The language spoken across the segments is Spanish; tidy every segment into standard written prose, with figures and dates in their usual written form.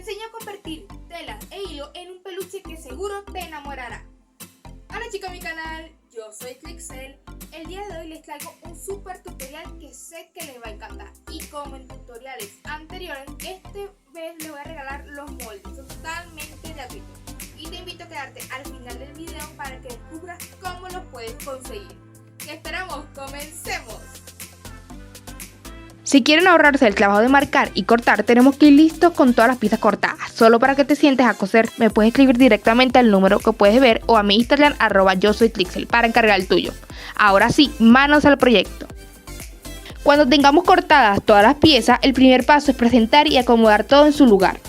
enseño a convertir telas e hilo en un peluche que seguro te enamorará. Hola chicos de mi canal, yo soy Clixel. El día de hoy les traigo un super tutorial que sé que les va a encantar. Y como en tutoriales anteriores, esta vez les voy a regalar los moldes totalmente gratuitos. Y te invito a quedarte al final del video para que descubras cómo los puedes conseguir. ¿Qué esperamos? ¡Comencemos! Si quieren ahorrarse el trabajo de marcar y cortar, tenemos que ir listos con todas las piezas cortadas. Solo para que te sientes a coser, me puedes escribir directamente al número que puedes ver o a mi Instagram @yosoyclixel para encargar el tuyo. Ahora sí, manos al proyecto. Cuando tengamos cortadas todas las piezas, el primer paso es presentar y acomodar todo en su lugar.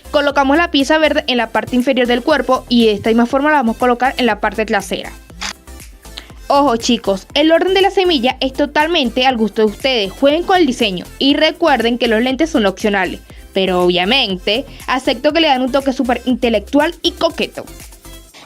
Colocamos la pieza verde en la parte inferior del cuerpo y de esta misma forma la vamos a colocar en la parte trasera. Ojo chicos, el orden de la semilla es totalmente al gusto de ustedes, jueguen con el diseño y recuerden que los lentes son opcionales, pero obviamente acepto que le dan un toque súper intelectual y coqueto.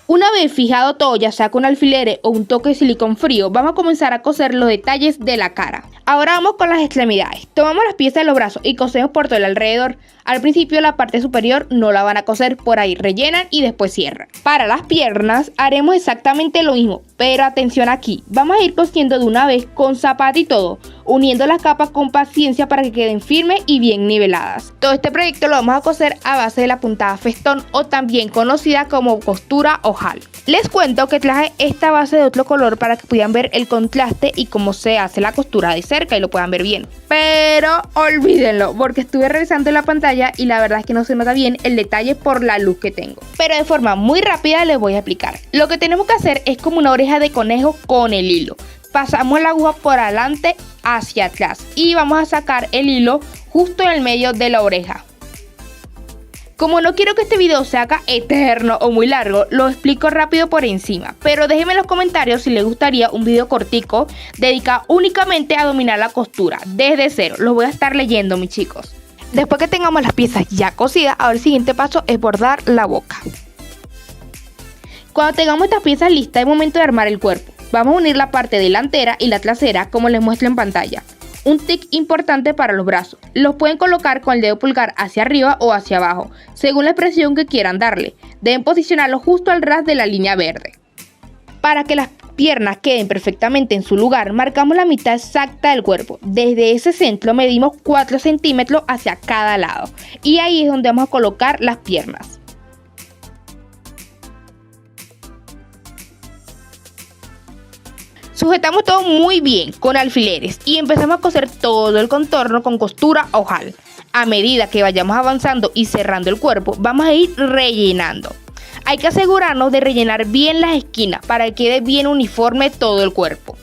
Una vez fijado todo, ya sea con alfileres o un toque de silicón frío, vamos a comenzar a coser los detalles de la cara. Ahora vamos con las extremidades. Tomamos las piezas de los brazos y cosemos por todo el alrededor. Al principio la parte superior no la van a coser, por ahí rellenan y después cierran. Para las piernas haremos exactamente lo mismo, pero atención aquí, vamos a ir cosiendo de una vez con zapato y todo, uniendo las capas con paciencia para que queden firmes y bien niveladas. Todo este proyecto lo vamos a coser a base de la puntada festón o también conocida como costura ojal. Les cuento que traje esta base de otro color para que puedan ver el contraste y cómo se hace la costura de cerca y lo puedan ver bien. Pero olvídenlo porque estuve revisando la pantalla y la verdad es que no se nota bien el detalle por la luz que tengo. Pero de forma muy rápida les voy a explicar. Lo que tenemos que hacer es como una oreja de conejo con el hilo. Pasamos la aguja por adelante hacia atrás y vamos a sacar el hilo justo en el medio de la oreja. Como no quiero que este video se haga eterno o muy largo, lo explico rápido por encima, pero déjenme en los comentarios si les gustaría un video cortico dedicado únicamente a dominar la costura desde cero. Lo voy a estar leyendo, mis chicos. Después que tengamos las piezas ya cosidas, ahora el siguiente paso es bordar la boca. Cuando tengamos estas piezas listas, es momento de armar el cuerpo. Vamos a unir la parte delantera y la trasera como les muestro en pantalla. Un tip importante para los brazos, los pueden colocar con el dedo pulgar hacia arriba o hacia abajo, según la expresión que quieran darle. Deben posicionarlo justo al ras de la línea verde. Para que las piernas queden perfectamente en su lugar, marcamos la mitad exacta del cuerpo. Desde ese centro medimos 4 centímetros hacia cada lado y ahí es donde vamos a colocar las piernas. Sujetamos todo muy bien con alfileres y empezamos a coser todo el contorno con costura ojal. A medida que vayamos avanzando y cerrando el cuerpo, vamos a ir rellenando. Hay que asegurarnos de rellenar bien las esquinas para que quede bien uniforme todo el cuerpo.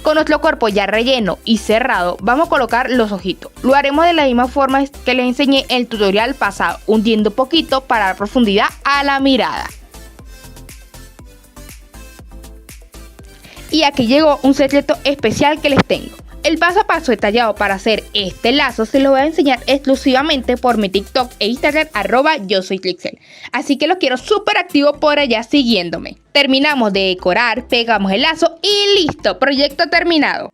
Con nuestro cuerpo ya relleno y cerrado, vamos a colocar los ojitos. Lo haremos de la misma forma que les enseñé en el tutorial pasado, hundiendo poquito para dar profundidad a la mirada. Y aquí llegó un secreto especial que les tengo. El paso a paso detallado para hacer este lazo se lo voy a enseñar exclusivamente por mi TikTok e Instagram @yosoyclixel. Así que los quiero súper activo por allá siguiéndome. Terminamos de decorar, pegamos el lazo y listo, proyecto terminado.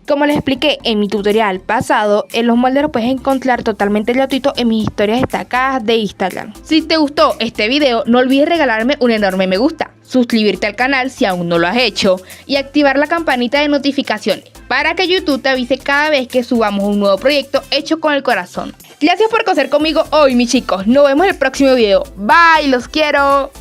Como les expliqué en mi tutorial pasado, en los moldes los puedes encontrar totalmente gratuito en mis historias destacadas de Instagram. Si te gustó este video, no olvides regalarme un enorme me gusta, suscribirte al canal si aún no lo has hecho y activar la campanita de notificaciones para que YouTube te avise cada vez que subamos un nuevo proyecto hecho con el corazón. Gracias por coser conmigo hoy, mis chicos. Nos vemos en el próximo video. Bye, los quiero.